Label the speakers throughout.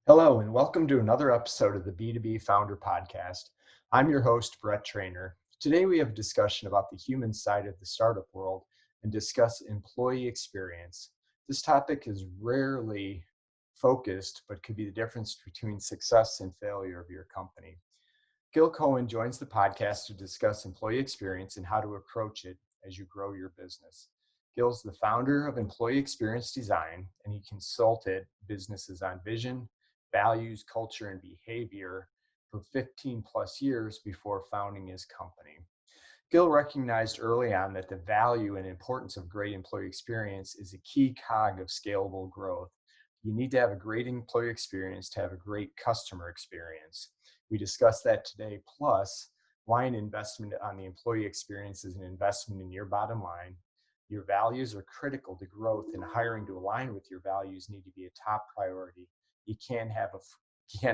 Speaker 1: Hello, and welcome to another episode of the B2B Founder Podcast. I'm your host, Brett Trainer. Today, we have a discussion about the human side of the startup world and discuss employee experience. This topic is rarely focused, but could be the difference between success and failure of your company. Gil Cohen joins the podcast to discuss employee experience and how to approach it as you grow your business. Gil's the founder of Employee Experience Design, and he consulted businesses on vision, values, culture, and behavior for 15 plus years before founding his company. Gil recognized early on that the value and importance of great employee experience is a key cog of scalable growth. You need to have a great employee experience to have a great customer experience. We discussed that today, plus why an investment on the employee experience is an investment in your bottom line. Your values are critical to growth, and hiring to align with your values need to be a top priority. You can't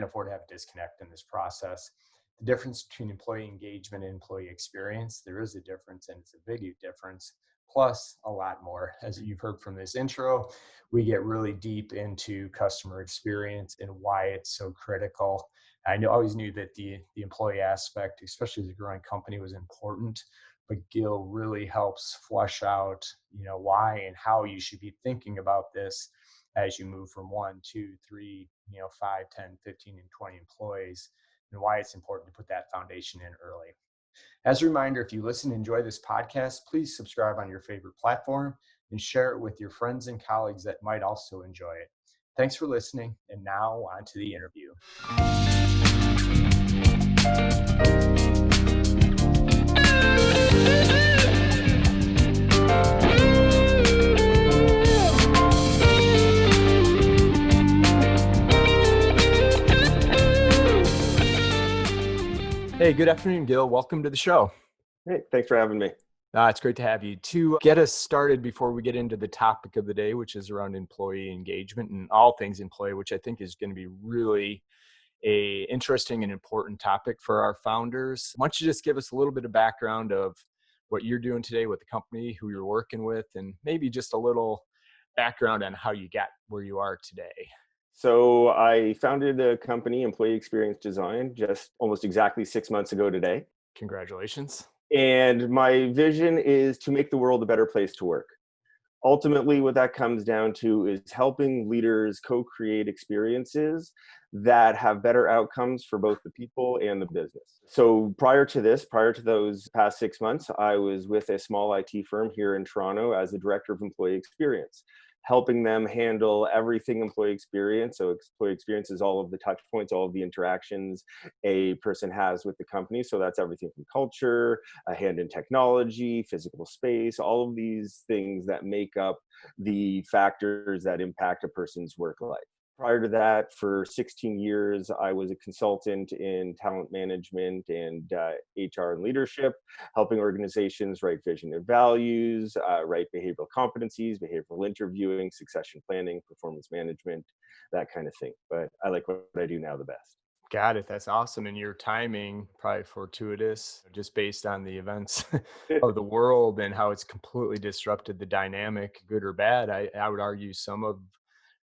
Speaker 1: afford to have a disconnect in this process. The difference between employee engagement and employee experience, there is a difference, and it's a big difference, plus a lot more. As you've heard from this intro, we get really deep into customer experience and why it's so critical. Always knew that the employee aspect, especially as a growing company, was important, but Gil really helps flush out, why and how you should be thinking about this as you move from 1, 2, 3, 5, 10, 15, and 20 employees, and why it's important to put that foundation in early. As a reminder, if you listen and enjoy this podcast, please subscribe on your favorite platform and share it with your friends and colleagues that might also enjoy it. Thanks for listening, and now on to the interview. Hey, good afternoon, Gil. Welcome to the show.
Speaker 2: Hey, thanks for having me.
Speaker 1: It's great to have you. To get us started before we get into the topic of the day, which is around employee engagement and all things employee, which I think is going to be really a interesting and important topic for our founders. Why don't you just give us a little bit of background of what you're doing today with the company, who you're working with, and maybe just a little background on how you got where you are today.
Speaker 2: So I founded a company, Employee Experience Design, just almost exactly 6 months ago today.
Speaker 1: Congratulations.
Speaker 2: And my vision is to make the world a better place to work. Ultimately, what that comes down to is helping leaders co-create experiences that have better outcomes for both the people and the business. So prior to those past 6 months, I was with a small IT firm here in Toronto as the director of employee experience, helping them handle everything employee experience. So employee experience is all of the touch points, all of the interactions a person has with the company. So that's everything from culture, a hand in technology, physical space, all of these things that make up the factors that impact a person's work life. Prior to that, for 16 years, I was a consultant in talent management and HR and leadership, helping organizations write vision and values, write behavioral competencies, behavioral interviewing, succession planning, performance management, that kind of thing. But I like what I do now the best.
Speaker 1: Got it. That's awesome. And your timing, probably fortuitous, just based on the events of the world and how it's completely disrupted the dynamic, good or bad. I would argue some of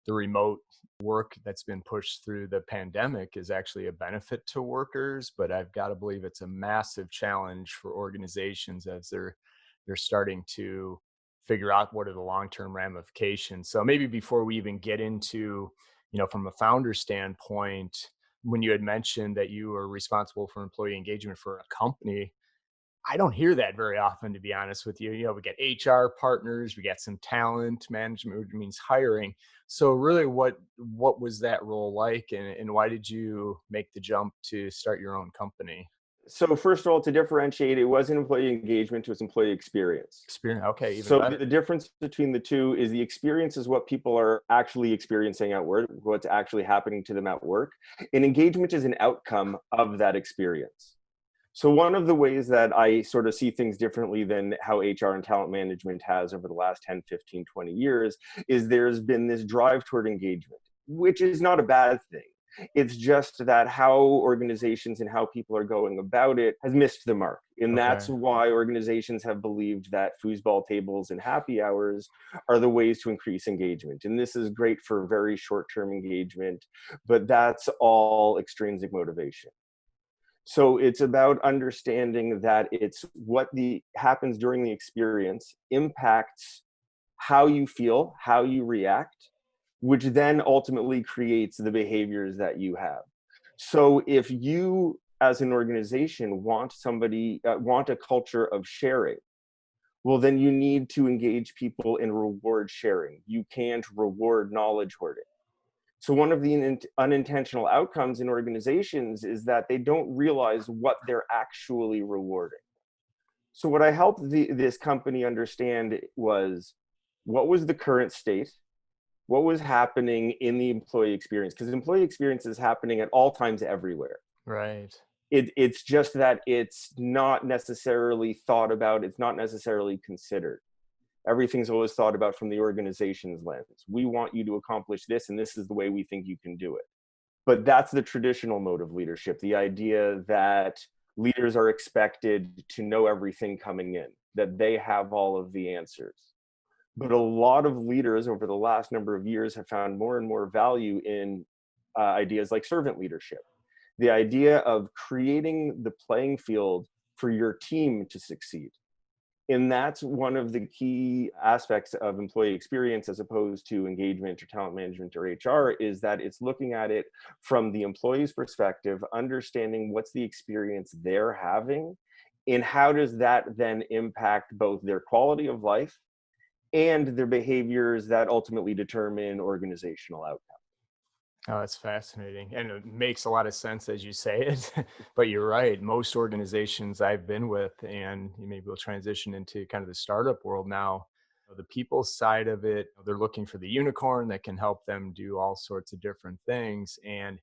Speaker 1: the remote work that's been pushed through the pandemic is actually a benefit to workers, but I've got to believe it's a massive challenge for organizations as they're starting to figure out what are the long-term ramifications. So maybe before we even get into, from a founder standpoint, when you had mentioned that you were responsible for employee engagement for a company, I don't hear that very often, to be honest with you. We get HR partners, we got some talent management, which means hiring. So really, what was that role like, and why did you make the jump to start your own company?
Speaker 2: So first of all, to differentiate, it wasn't employee engagement, it was employee experience.
Speaker 1: Experience, okay, even
Speaker 2: So
Speaker 1: better.
Speaker 2: the difference between the two is the experience is what people are actually experiencing at work, what's actually happening to them at work. And engagement is an outcome of that experience. So one of the ways that I sort of see things differently than how HR and talent management has over the last 10, 15, 20 years is there's been this drive toward engagement, which is not a bad thing. It's just that how organizations and how people are going about it has missed the mark. And that's
Speaker 1: Okay.
Speaker 2: why organizations have believed that foosball tables and happy hours are the ways to increase engagement. And this is great for very short-term engagement, but that's all extrinsic motivation. So it's about understanding that it's what the happens during the experience impacts how you feel, how you react, which then ultimately creates the behaviors that you have. So if you as an organization want a culture of sharing, well, then you need to engage people in reward sharing. You can't reward knowledge hoarding. So one of the unintentional outcomes in organizations is that they don't realize what they're actually rewarding. So what I helped this company understand was what was the current state, what was happening in the employee experience, because employee experience is happening at all times everywhere.
Speaker 1: Right.
Speaker 2: It's just that it's not necessarily thought about, it's not necessarily considered. Everything's always thought about from the organization's lens. We want you to accomplish this, and this is the way we think you can do it. But that's the traditional mode of leadership, the idea that leaders are expected to know everything coming in, that they have all of the answers. But a lot of leaders over the last number of years have found more and more value in ideas like servant leadership. The idea of creating the playing field for your team to succeed. And that's one of the key aspects of employee experience as opposed to engagement or talent management or HR, is that it's looking at it from the employee's perspective, understanding what's the experience they're having, and how does that then impact both their quality of life and their behaviors that ultimately determine organizational outcomes.
Speaker 1: Oh, that's fascinating. And it makes a lot of sense as you say it. But you're right. Most organizations I've been with, and maybe we'll transition into kind of the startup world now, the people side of it, they're looking for the unicorn that can help them do all sorts of different things. And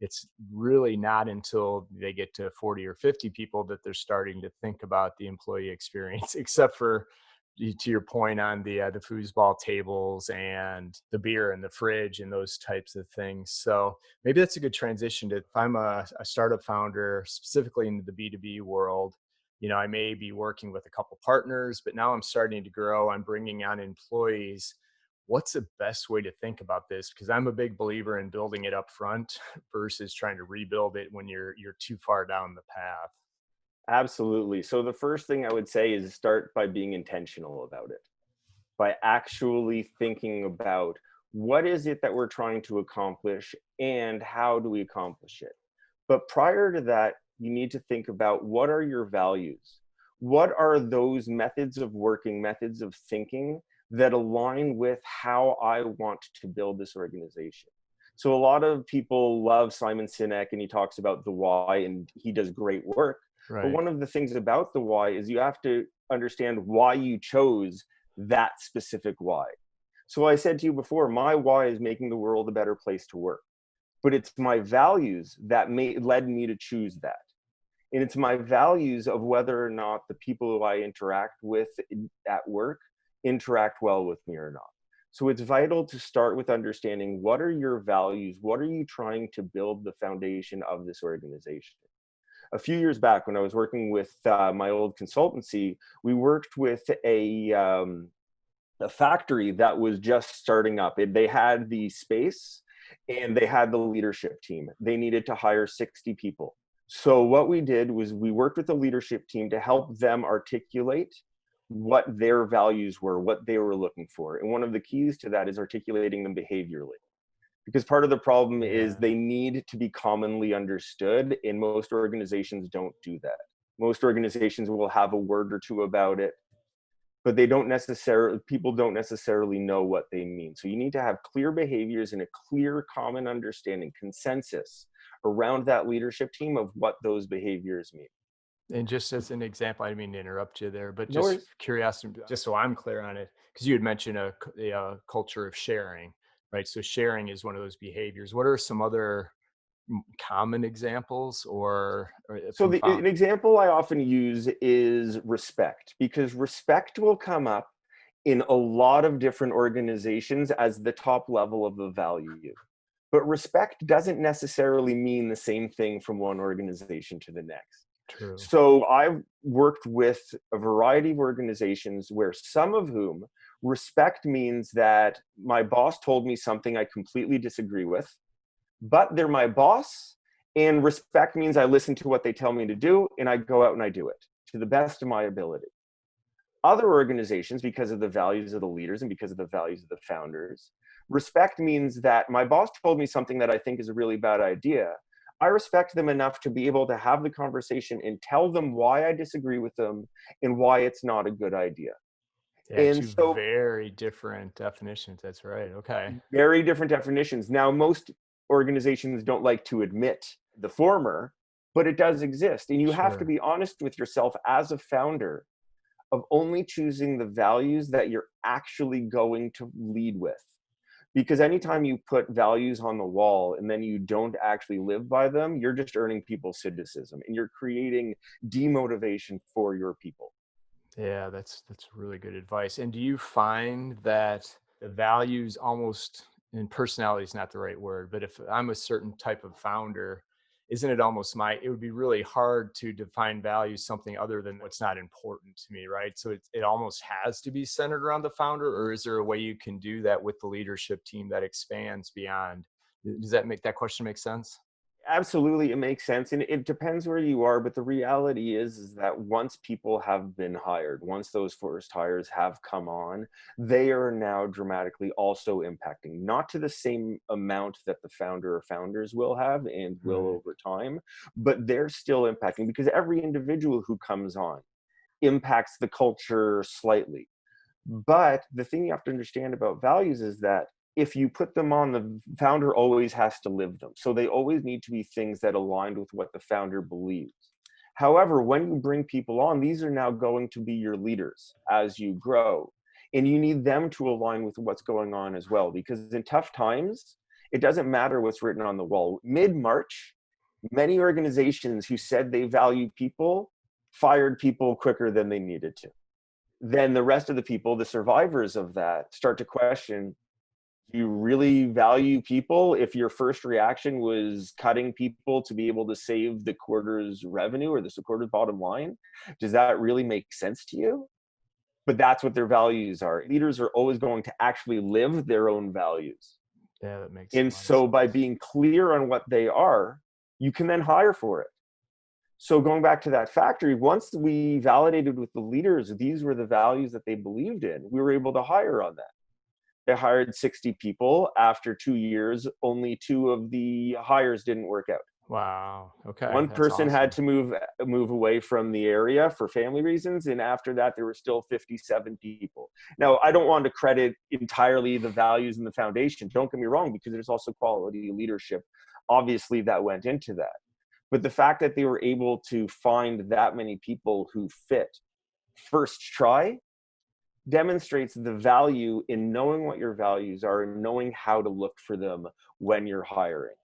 Speaker 1: it's really not until they get to 40 or 50 people that they're starting to think about the employee experience, except for to your point on the foosball tables and the beer in the fridge and those types of things. So maybe that's a good transition to, if I'm a startup founder specifically in the B2B world, I may be working with a couple partners, but now I'm starting to grow. I'm bringing on employees. What's the best way to think about this? Because I'm a big believer in building it up front versus trying to rebuild it when you're too far down the path.
Speaker 2: Absolutely. So the first thing I would say is start by being intentional about it, by actually thinking about what is it that we're trying to accomplish and how do we accomplish it. But prior to that, you need to think about what are your values? What are those methods of working, methods of thinking that align with how I want to build this organization? So a lot of people love Simon Sinek and he talks about the why and he does great work. But
Speaker 1: Right.
Speaker 2: one of the things about the why is you have to understand why you chose that specific why. So I said to you before, my why is making the world a better place to work. But it's my values that led me to choose that. And it's my values of whether or not the people who I interact with at work interact well with me or not. So it's vital to start with understanding what are your values? What are you trying to build the foundation of this organization? A few years back when I was working with my old consultancy, we worked with a factory that was just starting up. They had the space and they had the leadership team. They needed to hire 60 people. So what we did was we worked with the leadership team to help them articulate what their values were, what they were looking for. And one of the keys to that is articulating them behaviorally. Because part of the problem is
Speaker 1: Yeah.
Speaker 2: they need to be commonly understood, and most organizations don't do that. Most organizations will have a word or two about it, but people don't necessarily know what they mean. So you need to have clear behaviors and a clear common understanding, consensus around that leadership team of what those behaviors mean.
Speaker 1: And just as an example, I didn't mean to interrupt you there, but
Speaker 2: No
Speaker 1: just
Speaker 2: worries.
Speaker 1: curiosity, just so I'm clear on it, because you had mentioned a culture of sharing, right? So sharing is one of those behaviors. What are some other common examples or
Speaker 2: So
Speaker 1: from
Speaker 2: an
Speaker 1: found?
Speaker 2: example I often use is respect, because respect will come up in a lot of different organizations as the top level of the value. But respect doesn't necessarily mean the same thing from one organization to the next.
Speaker 1: True.
Speaker 2: So I've worked with a variety of organizations where some of whom respect means that my boss told me something I completely disagree with, but they're my boss. And respect means I listen to what they tell me to do and I go out and I do it to the best of my ability. Other organizations, because of the values of the leaders and because of the values of the founders, respect means that my boss told me something that I think is a really bad idea. I respect them enough to be able to have the conversation and tell them why I disagree with them and why it's not a good idea.
Speaker 1: Yeah,
Speaker 2: And
Speaker 1: two
Speaker 2: so,
Speaker 1: very different definitions. That's right. Okay.
Speaker 2: very different definitions. Now, most organizations don't like to admit the former, but it does exist. And you have to
Speaker 1: Sure.
Speaker 2: be honest with yourself as a founder of only choosing the values that you're actually going to lead with. Because anytime you put values on the wall and then you don't actually live by them, you're just earning people's cynicism and you're creating demotivation for your people.
Speaker 1: Yeah, that's really good advice. And do you find that the values almost, and personality is not the right word, but if I'm a certain type of founder, isn't it almost it would be really hard to define values something other than what's not important to me, right? So it almost has to be centered around the founder, or is there a way you can do that with the leadership team that expands beyond? Does that make that question make sense?
Speaker 2: Absolutely, it makes sense, and it depends where you are, but the reality is that once people have been hired, once those first hires have come on, they are now dramatically also impacting, not to the same amount that the founder or founders will have and will
Speaker 1: Right.
Speaker 2: over time, but they're still impacting because every individual who comes on impacts the culture slightly. But the thing you have to understand about values is that if you put them on, the founder always has to live them. So they always need to be things that aligned with what the founder believes. However, when you bring people on, these are now going to be your leaders as you grow. And you need them to align with what's going on as well. Because in tough times, it doesn't matter what's written on the wall. Mid March, many organizations who said they value people fired people quicker than they needed to. Then the rest of the people, the survivors of that, start to question, do you really value people if your first reaction was cutting people to be able to save the quarter's revenue or the quarter's bottom line? Does that really make sense to you? But that's what their values are. Leaders are always going to actually live their own values.
Speaker 1: Yeah, that makes a
Speaker 2: And
Speaker 1: lot of
Speaker 2: so by
Speaker 1: sense.
Speaker 2: being clear on what they are, you can then hire for it. So going back to that factory, once we validated with the leaders, these were the values that they believed in, we were able to hire on that. They hired 60 people. After 2 years, only two of the hires didn't work out.
Speaker 1: Wow. Okay,
Speaker 2: One
Speaker 1: that's
Speaker 2: person had
Speaker 1: awesome.
Speaker 2: to move away from the area for family reasons, and after that, there were still 57 people. Now, I don't want to credit entirely the values and the foundation. Don't get me wrong, because there's also quality leadership, obviously, that went into that. But the fact that they were able to find that many people who fit first try demonstrates the value in knowing what your values are and knowing how to look for them when you're hiring.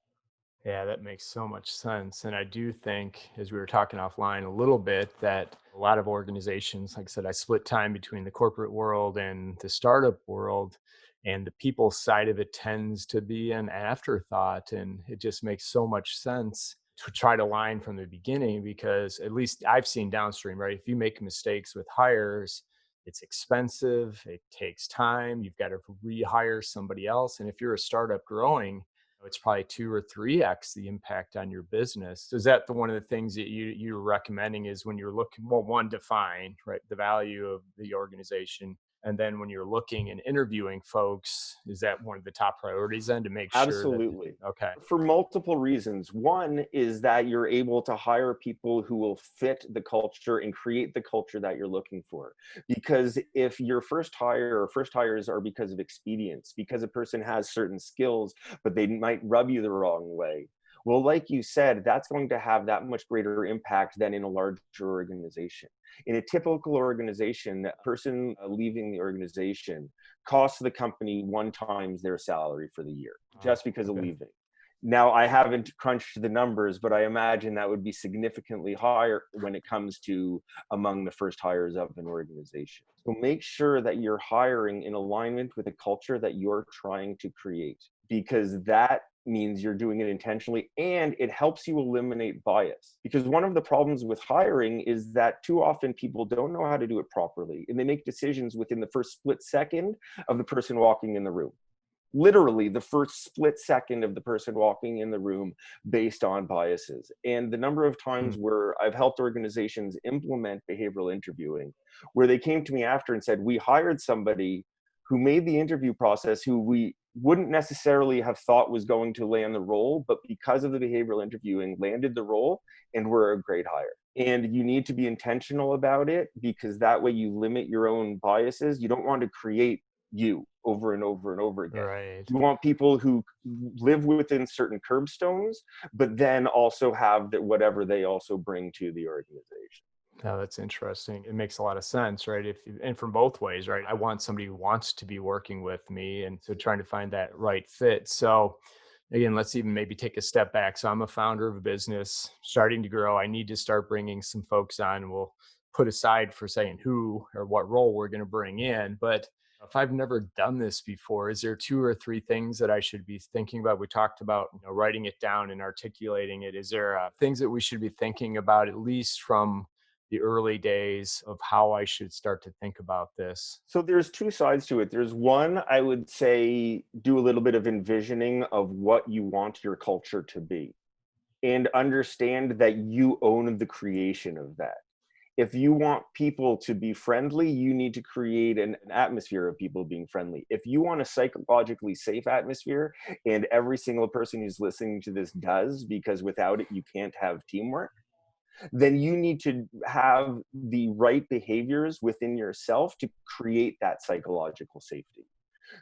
Speaker 1: Yeah, that makes so much sense. And I do think, as we were talking offline a little bit, that a lot of organizations, like I said, I split time between the corporate world and the startup world, and the people side of it tends to be an afterthought. And it just makes so much sense to try to line from the beginning, because at least I've seen downstream, right? If you make mistakes with hires, it's expensive, it takes time, you've got to rehire somebody else. And if you're a startup growing, it's probably 2 or 3x the impact on your business. Is that the one of the things that you're recommending, is when you're looking, well, one, define, right, the value of the organization, and then when you're looking and interviewing folks, is that one of the top priorities then, to make sure that
Speaker 2: Absolutely.
Speaker 1: okay.
Speaker 2: For multiple reasons. One is that you're able to hire people who will fit the culture and create the culture that you're looking for. Because if your first hire or first hires are because of expedience, because a person has certain skills, but they might rub you the wrong way. Well, like you said, that's going to have that much greater impact than in a larger organization. In a typical organization, a person leaving the organization costs the company 1 times their salary for the year
Speaker 1: Wow.
Speaker 2: just because of
Speaker 1: Okay.
Speaker 2: leaving. Now, I haven't crunched the numbers, but I imagine that would be significantly higher when it comes to among the first hires of an organization. So make sure that you're hiring in alignment with the culture that you're trying to create, because that means you're doing it intentionally, and it helps you eliminate bias. Because one of the problems with hiring is that too often people don't know how to do it properly, and they make decisions within the first split second of the person walking in the room. Literally the first split second of the person walking in the room, based on biases. And the number of times where I've helped organizations implement behavioral interviewing, where they came to me after and said, we hired somebody who made the interview process who we wouldn't necessarily have thought was going to land the role, but because of the behavioral interviewing landed the role, and we're a great hire. And you need to be intentional about it, because that way you limit your own biases. You don't want to create you over and over and over again.
Speaker 1: Right.
Speaker 2: You want people who live within certain curbstones, but then also have that whatever they also bring to the organization.
Speaker 1: No, that's interesting. It makes a lot of sense, right? And from both ways, right? I want somebody who wants to be working with me, and so trying to find that right fit. So again, let's even maybe take a step back. So I'm a founder of a business starting to grow. I need to start bringing some folks on. We'll put aside for saying who or what role we're going to bring in. But if I've never done this before, is there 2 or 3 things that I should be thinking about? We talked about, writing it down and articulating it. Is there things that we should be thinking about, at least from the early days, of how I should start to think about this?
Speaker 2: So there's 2 sides to it. There's one, I would say, do a little bit of envisioning of what you want your culture to be, and understand that you own the creation of that. If you want people to be friendly, you need to create an atmosphere of people being friendly. If you want a psychologically safe atmosphere, and every single person who's listening to this does, because without it, you can't have teamwork, then you need to have the right behaviors within yourself to create that psychological safety.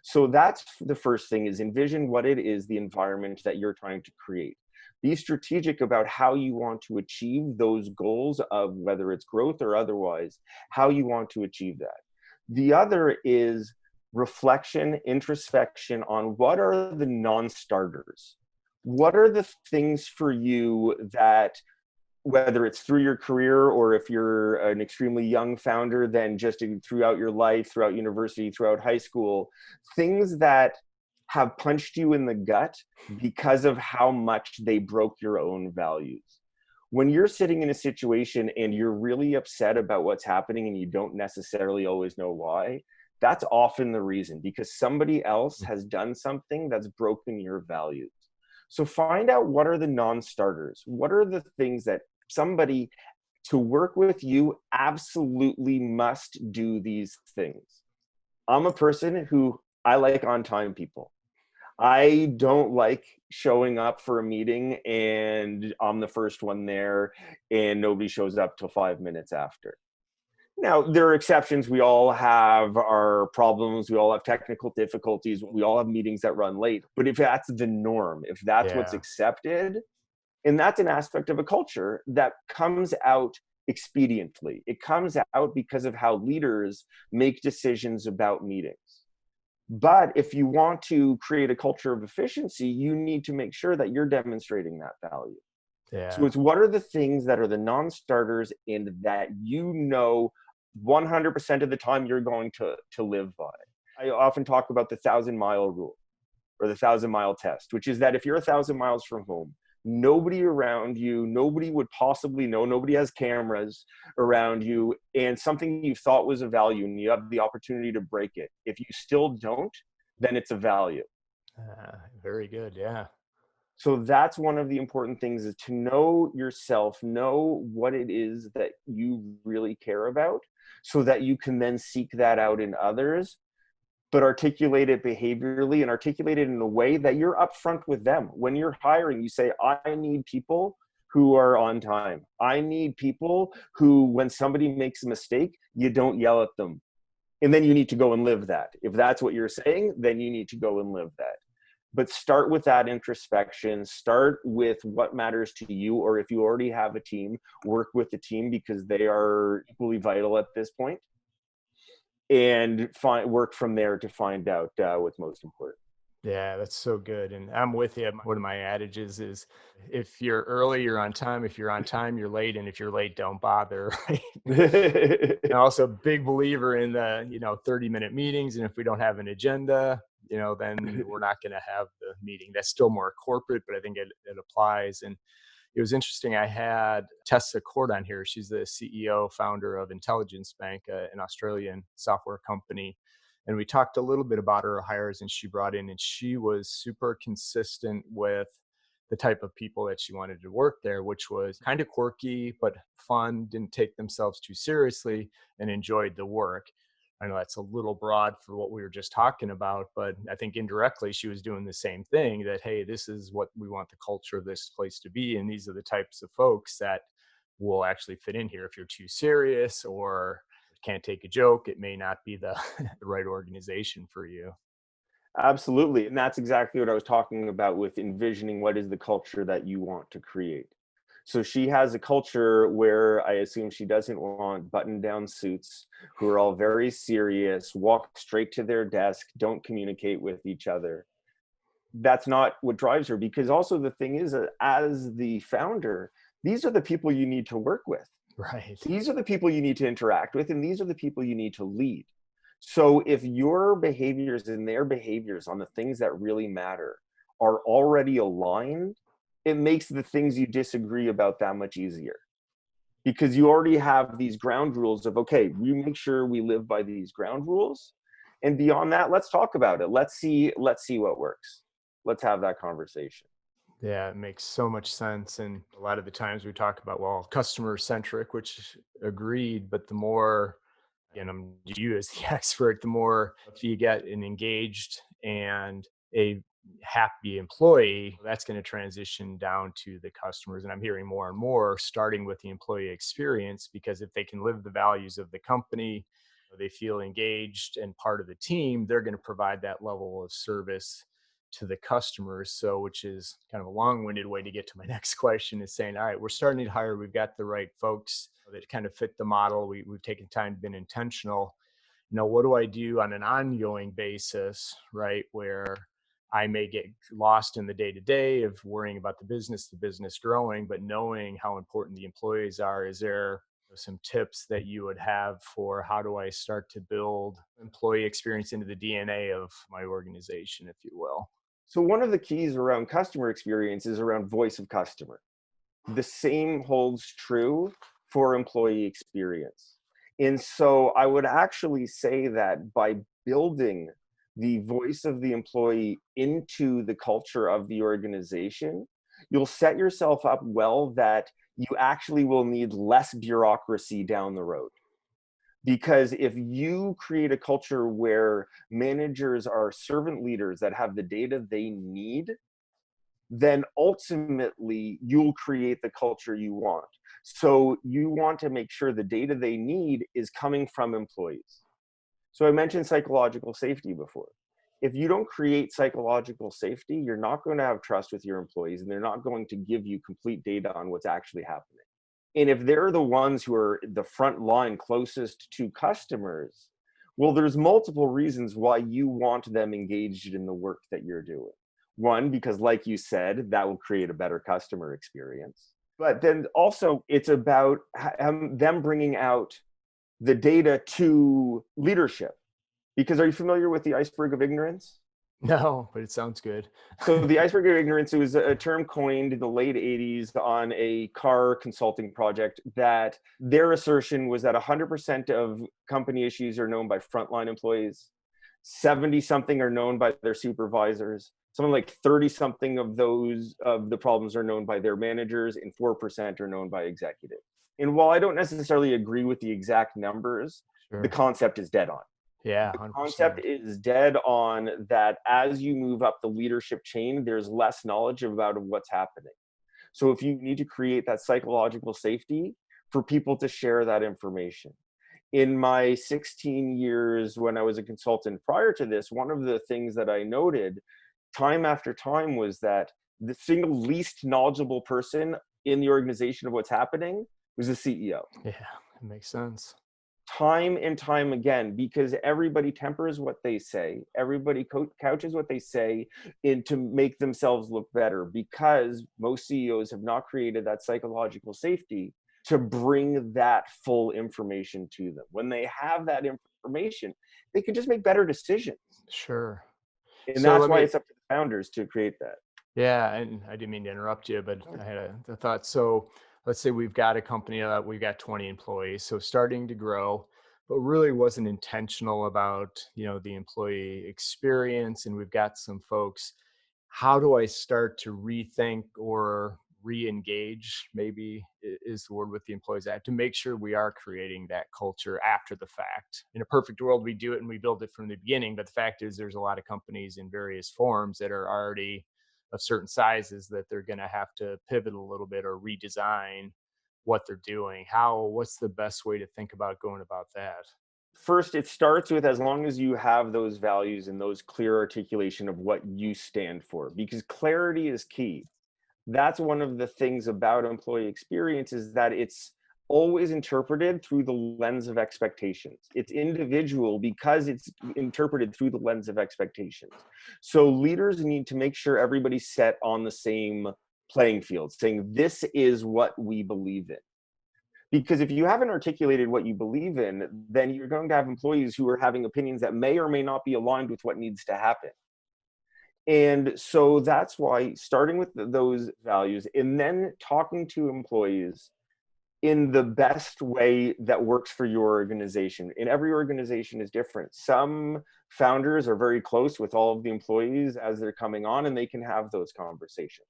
Speaker 2: So that's the first thing, is envision what it is, the environment that you're trying to create. Be strategic about how you want to achieve those goals, of whether it's growth or otherwise, how you want to achieve that. The other is reflection, introspection on what are the non-starters. What are the things for you that, whether it's through your career, or if you're an extremely young founder, then just throughout your life, throughout university, throughout high school, things that have punched you in the gut because of how much they broke your own values. When you're sitting in a situation and you're really upset about what's happening and you don't necessarily always know why, that's often the reason, because somebody else has done something that's broken your values. So find out, what are the non-starters? What are the things that somebody to work with you absolutely must do these things? I'm a person who, I like on-time people. I don't like showing up for a meeting and I'm the first one there and nobody shows up till 5 minutes after. Now, there are exceptions. We all have our problems. We all have technical difficulties. We all have meetings that run late. But if that's the norm, if that's what's
Speaker 1: Yeah.
Speaker 2: accepted, and that's an aspect of a culture that comes out expediently. It comes out because of how leaders make decisions about meetings. But if you want to create a culture of efficiency, you need to make sure that you're demonstrating that value. So
Speaker 1: Yeah.
Speaker 2: it's, what are the things that are the non-starters and that 100% of the time you're going to live by? I often talk about the 1,000-mile rule, or the 1,000-mile test, which is that if you're 1,000 miles from home, nobody around you, nobody would possibly know, nobody has cameras around you, and something you thought was a value and you have the opportunity to break it. If you still don't, then it's a value.
Speaker 1: Very good. Yeah.
Speaker 2: So that's one of the important things, is to know yourself, know what it is that you really care about, so that you can then seek that out in others, but articulate it behaviorally and articulate it in a way that you're upfront with them. When you're hiring, you say, I need people who are on time. I need people who, when somebody makes a mistake, you don't yell at them. And then you need to go and live that. If that's what you're saying, then you need to go and live that. But start with that introspection. Start with what matters to you, or if you already have a team, work with the team, because they are equally vital at this point. And work from there to find out what's most important.
Speaker 1: Yeah, that's so good. And I'm with you. One of my adages is, if you're early, you're on time. If you're on time, you're late. And if you're late, don't bother. Right? And also big believer in the, 30-minute meetings. And if we don't have an agenda, then we're not going to have the meeting. That's still more corporate, but I think it applies. And it was interesting. I had Tessa Cord on here. She's the CEO, founder of Intelligence Bank, an Australian software company. And we talked a little bit about her hires and she brought in, and she was super consistent with the type of people that she wanted to work there, which was kind of quirky, but fun, didn't take themselves too seriously, and enjoyed the work. I know that's a little broad for what we were just talking about, but I think indirectly she was doing the same thing, that, hey, this is what we want the culture of this place to be. And these are the types of folks that will actually fit in here. If you're too serious or can't take a joke, it may not be the, the right organization for you.
Speaker 2: Absolutely. And that's exactly what I was talking about with envisioning what is the culture that you want to create. So she has a culture where I assume she doesn't want button-down suits who are all very serious, walk straight to their desk, don't communicate with each other. That's not what drives her, because also the thing is, as the founder, these are the people you need to work with.
Speaker 1: Right.
Speaker 2: These are the people you need to interact with, and these are the people you need to lead. So if your behaviors and their behaviors on the things that really matter are already aligned, it makes the things you disagree about that much easier, because you already have these ground rules of, okay, we make sure we live by these ground rules, and beyond that, let's talk about it. Let's see what works. Let's have that conversation.
Speaker 1: Yeah, it makes so much sense. And a lot of the times we talk about, well, customer centric, which agreed, but the more, and I'm you as the expert, the more if you get an engaged and a happy employee, that's going to transition down to the customers. And I'm hearing more and more, starting with the employee experience, because if they can live the values of the company, they feel engaged and part of the team, they're going to provide that level of service to the customers. So, which is kind of a long-winded way to get to my next question, is saying, all right, we're starting to hire, we've got the right folks that kind of fit the model. We've taken time, been intentional. What do I do on an ongoing basis, right? Where I may get lost in the day to day of worrying about the business growing, but knowing how important the employees are. Is there some tips that you would have for how do I start to build employee experience into the DNA of my organization, if you will?
Speaker 2: So one of the keys around customer experience is around voice of customer. The same holds true for employee experience. And so I would actually say that by building the voice of the employee into the culture of the organization, you'll set yourself up well that you actually will need less bureaucracy down the road. Because if you create a culture where managers are servant leaders that have the data they need, then ultimately you'll create the culture you want. So you want to make sure the data they need is coming from employees. So I mentioned psychological safety before. If you don't create psychological safety, you're not going to have trust with your employees, and they're not going to give you complete data on what's actually happening. And if they're the ones who are the front line closest to customers, well, there's multiple reasons why you want them engaged in the work that you're doing. One, because like you said, that will create a better customer experience. But then also it's about them bringing out the data to leadership. Because are you familiar with the iceberg of ignorance?
Speaker 1: No, but it sounds good.
Speaker 2: So the iceberg of ignorance, it was a term coined in the late 80s on a car consulting project, that their assertion was that 100% of company issues are known by frontline employees, 70 something are known by their supervisors, something like 30 something of the problems are known by their managers, and 4% are known by executives. And while I don't necessarily agree with the exact numbers,
Speaker 1: Sure.
Speaker 2: the concept is dead on.
Speaker 1: Yeah,
Speaker 2: The
Speaker 1: 100%.
Speaker 2: concept is dead on that as you move up the leadership chain, there's less knowledge about what's happening. So if you need to create that psychological safety for people to share that information. In my 16 years when I was a consultant prior to this, one of the things that I noted time after time was that the single least knowledgeable person in the organization of what's happening was the CEO.
Speaker 1: Yeah, it makes sense.
Speaker 2: Time and time again, because everybody tempers what they say, everybody couches what they say to make themselves look better, because most CEOs have not created that psychological safety to bring that full information to them. When they have that information, they can just make better decisions.
Speaker 1: Sure.
Speaker 2: And
Speaker 1: So
Speaker 2: that's
Speaker 1: let
Speaker 2: why
Speaker 1: me,
Speaker 2: it's up to the founders to create that.
Speaker 1: yeah, and I didn't mean to interrupt you, but I had a thought. So let's say we've got a company that we've got 20 employees, so starting to grow, but really wasn't intentional about, the employee experience, and we've got some folks. How do I start to rethink or re-engage, maybe is the word, with the employees, to make sure we are creating that culture after the fact? In a perfect world, we do it and we build it from the beginning, but the fact is there's a lot of companies in various forms that are already of certain sizes that they're going to have to pivot a little bit or redesign what they're doing. What's the best way to think about going about that?
Speaker 2: First, it starts with, as long as you have those values and those clear articulation of what you stand for, because clarity is key. That's one of the things about employee experience, is that it's always interpreted through the lens of expectations. It's individual because it's interpreted through the lens of expectations. So leaders need to make sure everybody's set on the same playing field, saying this is what we believe in. Because if you haven't articulated what you believe in, then you're going to have employees who are having opinions that may or may not be aligned with what needs to happen. And so that's why starting with those values and then talking to employees in the best way that works for your organization. And every organization is different. Some founders are very close with all of the employees as they're coming on, and they can have those conversations.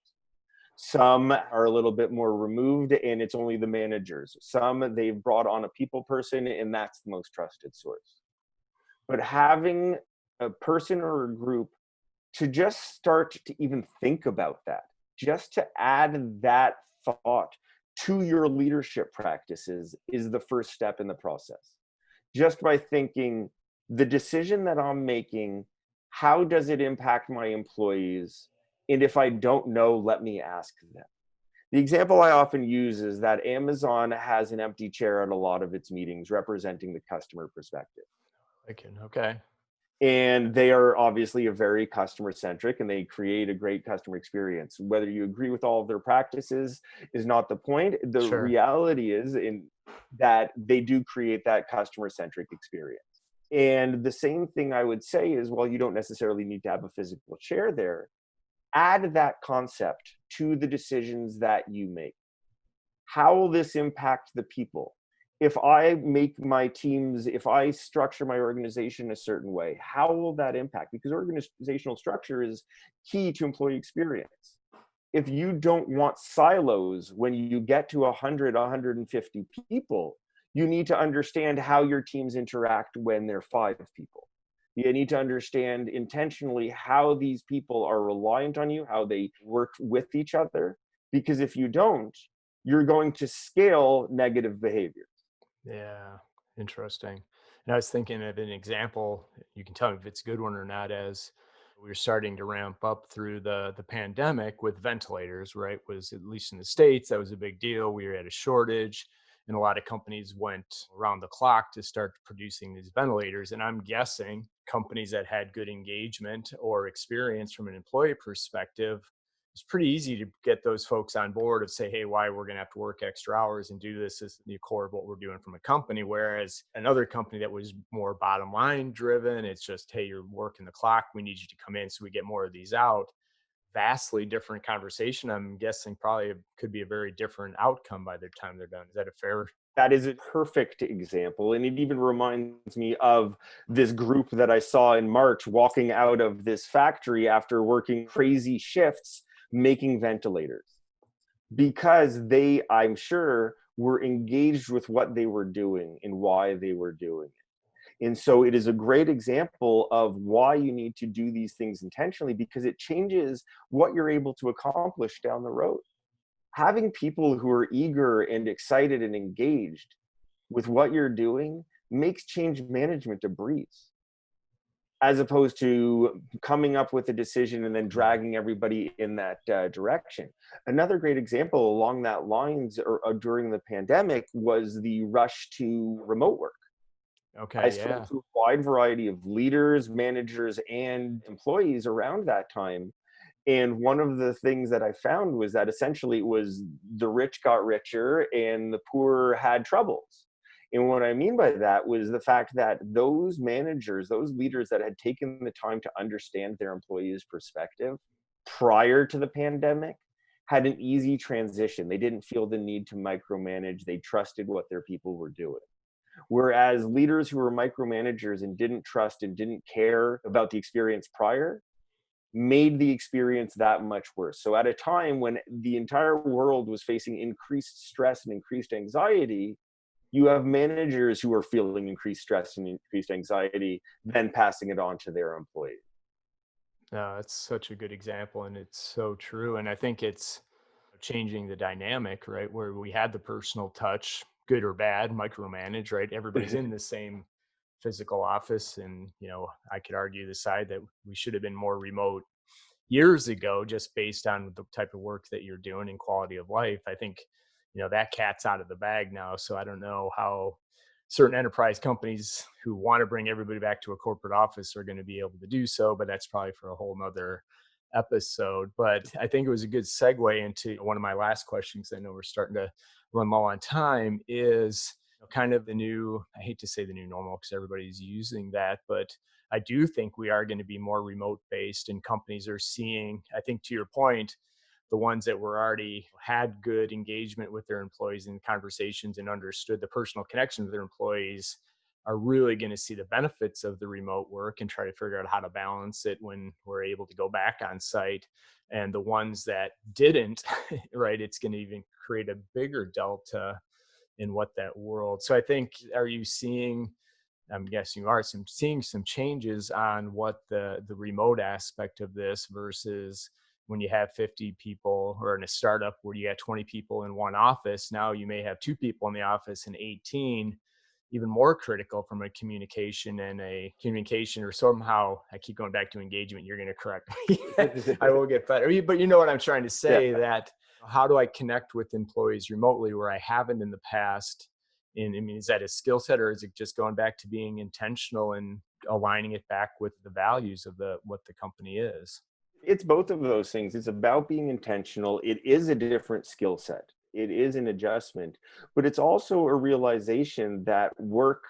Speaker 2: Some are a little bit more removed and it's only the managers. Some, they've brought on a people person and that's the most trusted source. But having a person or a group to just start to even think about that, just to add that thought to your leadership practices, is the first step in the process. Just by thinking, the decision that I'm making, how does it impact my employees? And if I don't know, let me ask them. The example I often use is that Amazon has an empty chair at a lot of its meetings representing the customer perspective.
Speaker 1: Okay.
Speaker 2: And they are obviously a very customer centric and they create a great customer experience. Whether you agree with all of their practices is not the point. The
Speaker 1: Sure.
Speaker 2: reality is in that they do create that customer centric experience. And the same thing I would say is, while you don't necessarily need to have a physical chair there, add that concept to the decisions that you make. How will this impact the people? If I make my teams, if I structure my organization a certain way, how will that impact? Because organizational structure is key to employee experience. If you don't want silos when you get to 100, 150 people, you need to understand how your teams interact when they're 5 people. You need to understand intentionally how these people are reliant on you, how they work with each other. Because if you don't, you're going to scale negative behavior.
Speaker 1: Yeah, interesting. And I was thinking of an example. You can tell me if it's a good one or not. As we were starting to ramp up through the pandemic with ventilators, right? Was, at least in the States, that was a big deal. We were at a shortage, and a lot of companies went around the clock to start producing these ventilators. And I'm guessing companies that had good engagement or experience from an employee perspective, it's pretty easy to get those folks on board of say, hey, why we're going to have to work extra hours and do this is the core of what we're doing from a company. Whereas another company that was more bottom line driven, it's just, hey, you're working the clock. We need you to come in so we get more of these out. Vastly different conversation. I'm guessing probably could be a very different outcome by the time they're done. Is that a fair?
Speaker 2: That is a perfect example. And it even reminds me of this group that I saw in March walking out of this factory after working crazy shifts making ventilators, because they, I'm sure, were engaged with what they were doing and why they were doing it. And so it is a great example of why you need to do these things intentionally, because it changes what you're able to accomplish down the road. Having people who are eager and excited and engaged with what you're doing makes change management a breeze, as opposed to coming up with a decision and then dragging everybody in that direction. Another great example along that lines or during the pandemic was the rush to remote work. I
Speaker 1: Okay.
Speaker 2: spoke
Speaker 1: Yeah.
Speaker 2: to a wide variety of leaders, managers, and employees around that time. And one of the things that I found was that essentially it was the rich got richer and the poor had troubles. And what I mean by that was the fact that those managers, those leaders that had taken the time to understand their employees' perspective prior to the pandemic had an easy transition. They didn't feel the need to micromanage. They trusted what their people were doing. Whereas leaders who were micromanagers and didn't trust and didn't care about the experience prior made the experience that much worse. So at a time when the entire world was facing increased stress and increased anxiety, you have managers who are feeling increased stress and increased anxiety, then passing it on to their employees.
Speaker 1: No, that's such a good example, and it's so true. And I think it's changing the dynamic, right? Where we had the personal touch, good or bad, micromanage, right? Everybody's in the same physical office. And, I could argue the side that we should have been more remote years ago, just based on the type of work that you're doing and quality of life. I think, that cat's out of the bag now. So I don't know how certain enterprise companies who want to bring everybody back to a corporate office are going to be able to do so, but that's probably for a whole nother episode. But I think it was a good segue into one of my last questions. I know we're starting to run low on time. Is kind of the new, I hate to say the new normal because everybody's using that, but I do think we are going to be more remote based, and companies are seeing, I think to your point, the ones that were already had good engagement with their employees in conversations and understood the personal connection with their employees are really going to see the benefits of the remote work and try to figure out how to balance it when we're able to go back on site. And the ones that didn't, right, it's going to even create a bigger delta in what that world. So I think, are you seeing, I'm guessing you are seeing some changes on what the remote aspect of this versus when you have 50 people, or in a startup where you got 20 people in one office. Now you may have 2 people in the office and 18. Even more critical from a communication, or somehow, I keep going back to engagement. You're going to correct me. I will get better. But you know what I'm trying to
Speaker 2: Yeah.
Speaker 1: say, that how do I connect with employees remotely where I haven't in the past? And I mean, is that a skill set, or is it just going back to being intentional and aligning it back with the values of what the company is?
Speaker 2: It's both of those things. It's about being intentional. It is a different skill set. It is an adjustment, but it's also a realization that work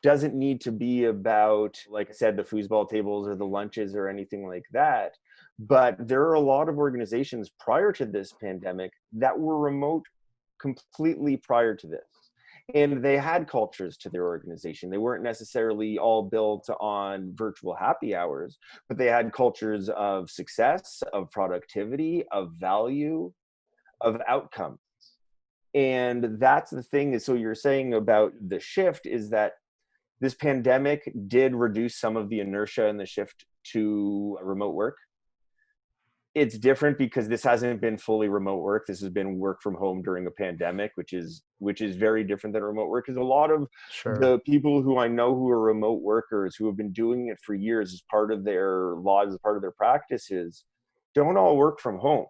Speaker 2: doesn't need to be about, like I said, the foosball tables or the lunches or anything like that. But there are a lot of organizations prior to this pandemic that were remote completely prior to this. And they had cultures to their organization. They weren't necessarily all built on virtual happy hours, but they had cultures of success, of productivity, of value, of outcome. And that's the thing is, so you're saying about the shift is that this pandemic did reduce some of the inertia and the shift to remote work. It's different because this hasn't been fully remote work. This has been work from home during a pandemic, which is very different than remote work. Because a lot of
Speaker 1: Sure.
Speaker 2: the people who I know who are remote workers who have been doing it for years as part of their lives, as part of their practices, don't all work from home.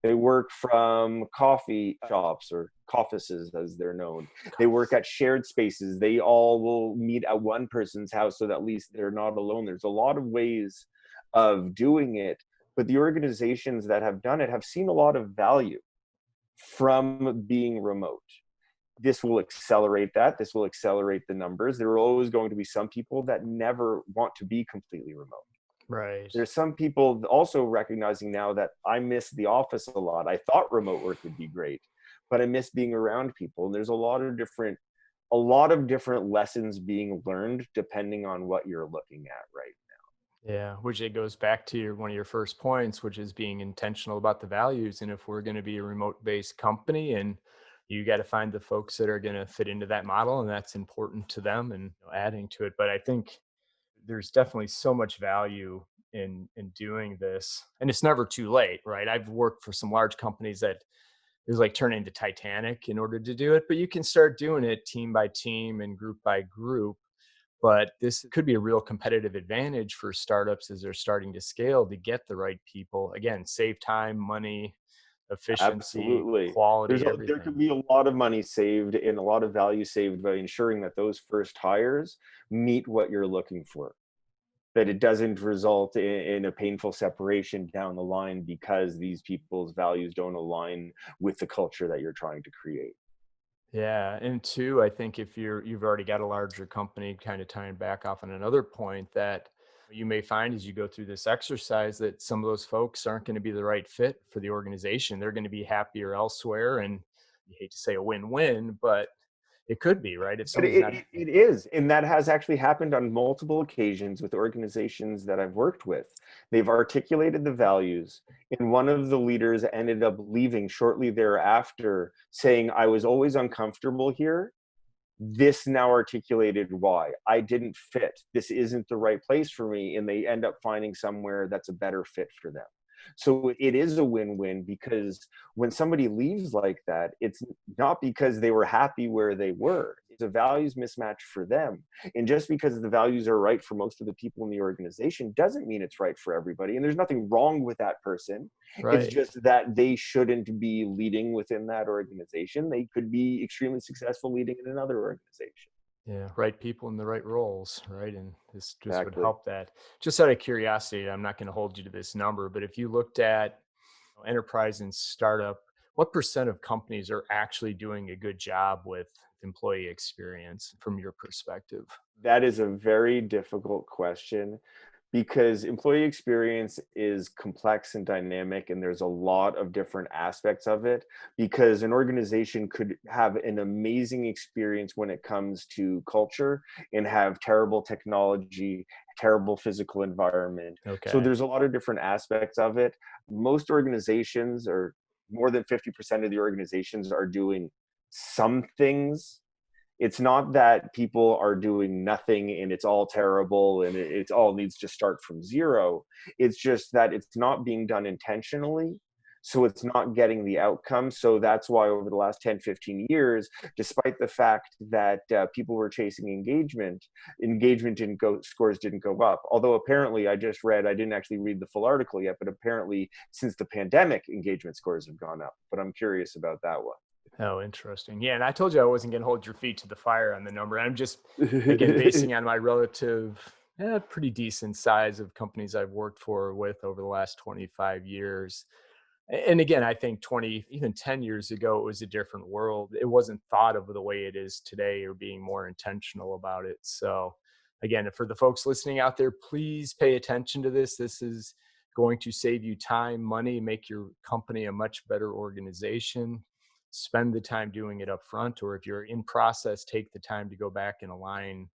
Speaker 2: They work from coffee shops, or offices as they're known. They work at shared spaces. They all will meet at one person's house so that at least they're not alone. There's a lot of ways of doing it, but the organizations that have done it have seen a lot of value from being remote. This will accelerate that. This will accelerate the numbers. There are always going to be some people that never want to be completely remote.
Speaker 1: Right.
Speaker 2: There's some people also recognizing now that I miss the office a lot. I thought remote work would be great, but I miss being around people. And there's a lot of different lessons being learned depending on what you're looking at right
Speaker 1: Yeah, which it goes back to one of your first points, which is being intentional about the values. And if we're going to be a remote based company, and you got to find the folks that are going to fit into that model, and that's important to them, and adding to it. But I think there's definitely so much value in doing this, and it's never too late, right? I've worked for some large companies that it was like turning into Titanic in order to do it, but you can start doing it team by team and group by group. But this could be a real competitive advantage for startups as they're starting to scale, to get the right people. Again, save time, money,
Speaker 2: now.
Speaker 1: efficiency,
Speaker 2: Absolutely.
Speaker 1: quality,
Speaker 2: There could
Speaker 1: everything.
Speaker 2: be a lot of money saved and a lot of value saved by ensuring that those first hires meet what you're looking for, that it doesn't result in a painful separation down the line because these people's values don't align with the culture that you're trying to create.
Speaker 1: Yeah, and two, I think if you've already got a larger company, kind of tying back off on another point that you may find as you go through this exercise that some of those folks aren't going to be the right fit for the organization. They're going to be happier elsewhere, and you hate to say a win-win, but it could be, right? If
Speaker 2: But
Speaker 1: somebody's not.
Speaker 2: it is, and that has actually happened on multiple occasions with organizations that I've worked with. They've articulated the values, and one of the leaders ended up leaving shortly thereafter, saying, "I was always uncomfortable here. This now articulated why I didn't fit. This isn't the right place for me," and they end up finding somewhere that's a better fit for them. So it is a win-win, because when somebody leaves like that, it's not because they were happy where they were. It's a values mismatch for them. And just because the values are right for most of the people in the organization doesn't mean it's right for everybody. And there's nothing wrong with that person. It's
Speaker 1: Right.
Speaker 2: just that they shouldn't be leading within that organization. They could be extremely successful leading in another organization.
Speaker 1: Yeah, right people in the right roles, right? And this just would
Speaker 2: Exactly.
Speaker 1: help that. Just out of curiosity, I'm not going to hold you to this number, but if you looked at enterprise and startup, what percent of companies are actually doing a good job with employee experience from your perspective?
Speaker 2: That is a very difficult question, because employee experience is complex and dynamic, and there's a lot of different aspects of it. Because an organization could have an amazing experience when it comes to culture and have terrible technology, terrible physical environment. So
Speaker 1: Okay.
Speaker 2: there's a lot of different aspects of it. Most organizations, or more than 50% of the organizations, are doing some things. It's not that people are doing nothing and it's all terrible and it's all needs to start from zero. It's just that it's not being done intentionally. So it's not getting the outcome. So that's why over the last 10, 15 years, despite the fact that people were chasing engagement didn't go, scores didn't go up. Although apparently, I just read, I didn't actually read the full article yet, but apparently since the pandemic, engagement scores have gone up. But I'm curious about that
Speaker 1: Oh, interesting. Yeah, and I told you I wasn't going to hold your feet to the fire on the number. I'm just, again,
Speaker 2: one.
Speaker 1: basing on my relative, pretty decent size of companies I've worked for with over the last 25 years. And again, I think 20, even 10 years ago, it was a different world. It wasn't thought of the way it is today or being more intentional about it. So, again, for the folks listening out there, please pay attention to this. This is going to save you time, money, make your company a much better organization. Spend the time doing it up front, or if you're in process, take the time to go back and align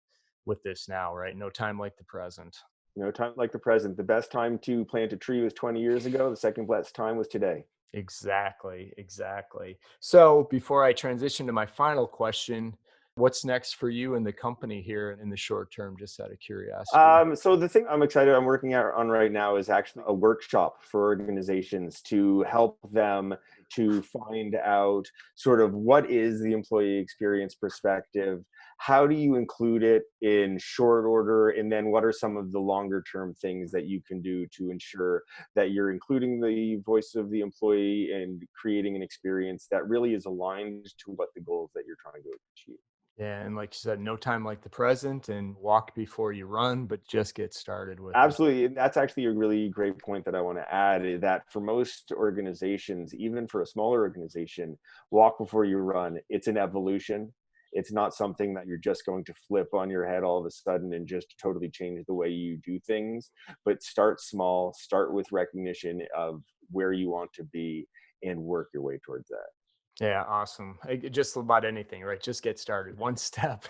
Speaker 1: with this now, right? No time like the present.
Speaker 2: No time like the present. The best time to plant a tree was 20 years ago. The second best time was today.
Speaker 1: Exactly, exactly. So before I transition to my final question, what's next for you and the company here in the short term, just out of curiosity?
Speaker 2: So the thing I'm excited I'm working on right now is actually a workshop for organizations to help them to find out sort of what is the employee experience perspective, how do you include it in short order, and then what are some of the longer term things that you can do to ensure that you're including the voice of the employee and creating an experience that really is aligned to what the goals that you're trying to achieve.
Speaker 1: Yeah, and like you said, no time like the present, and walk before you run, but just get started with it.
Speaker 2: Absolutely. And that's actually a really great point that I want to add, is that for most organizations, even for a smaller organization, walk before you run. It's an evolution. It's not something that you're just going to flip on your head all of a sudden and just totally change the way you do things. But start small, start with recognition of where you want to be, and work your way towards that.
Speaker 1: Yeah, awesome. Just about anything, right? Just get started, one step,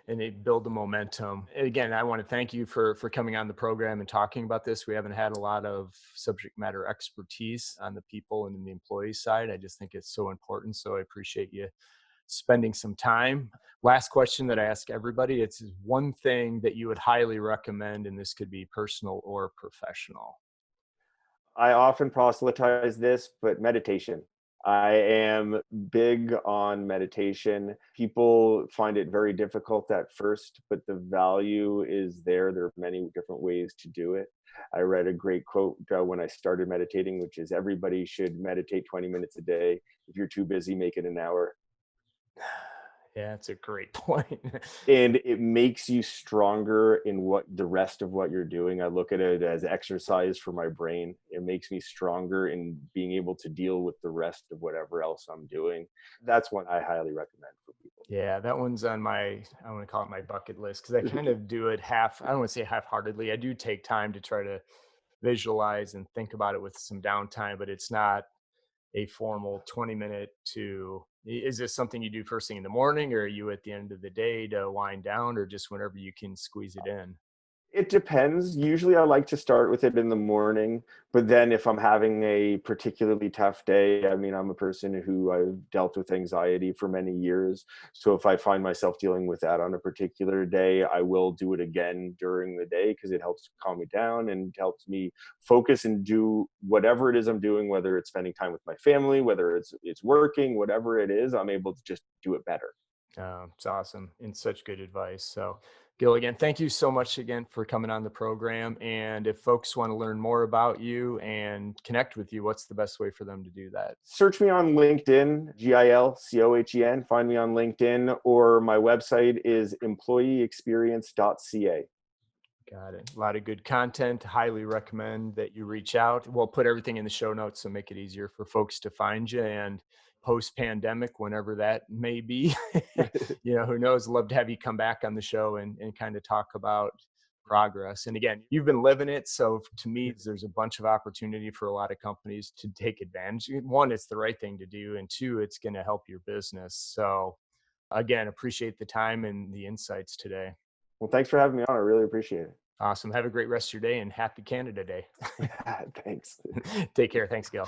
Speaker 1: and it build the momentum. And again, I want to thank you for coming on the program and talking about this. We haven't had a lot of subject matter expertise on the people and the employee side. I just think it's so important. So I appreciate you spending some time. Last question that I ask everybody: it's one thing that you would highly recommend, and this could be personal or professional.
Speaker 2: I often proselytize this, but meditation. I am big on meditation. People find it very difficult at first, but the value is there. There are many different ways to do it. I read a great quote when I started meditating, which is everybody should meditate 20 minutes a day. If you're too busy, make it an hour.
Speaker 1: Yeah, that's a great point.
Speaker 2: And it makes you stronger in what the rest of what you're doing. I look at it as exercise for my brain. It makes me stronger in being able to deal with the rest of whatever else I'm doing. That's one I highly recommend for people.
Speaker 1: Yeah, that one's on my, I want to call it my bucket list because I kind of do it half, I don't want to say half-heartedly. I do take time to try to visualize and think about it with some downtime, but it's not a formal 20-minute to, is this something you do first thing in the morning, or are you at the end of the day to wind down, or just whenever you can squeeze it in?
Speaker 2: It depends. Usually I like to start with it in the morning, but then if I'm having a particularly tough day, I mean, I'm a person who I've dealt with anxiety for many years. So if I find myself dealing with that on a particular day, I will do it again during the day because it helps calm me down and helps me focus and do whatever it is I'm doing, whether it's spending time with my family, whether it's working, whatever it is, I'm able to just do it better.
Speaker 1: It's awesome and such good advice. So, Gil, again, thank you so much again for coming on the program. And if folks want to learn more about you and connect with you, what's the best way for them to do that?
Speaker 2: Search me on LinkedIn, GilCohen. Find me on LinkedIn, or my website is employeeexperience.ca.
Speaker 1: Got it. A lot of good content. Highly recommend that you reach out. We'll put everything in the show notes so make it easier for folks to find you. And post pandemic, whenever that may be, who knows? Love to have you come back on the show and kind of talk about progress. And again, you've been living it. So to me, there's a bunch of opportunity for a lot of companies to take advantage. One, it's the right thing to do. And two, it's going to help your business. So again, appreciate the time and the insights today.
Speaker 2: Well, thanks for having me on. I really appreciate it.
Speaker 1: Awesome. Have a great rest of your day and happy Canada Day.
Speaker 2: Thanks.
Speaker 1: Take care. Thanks, Gil.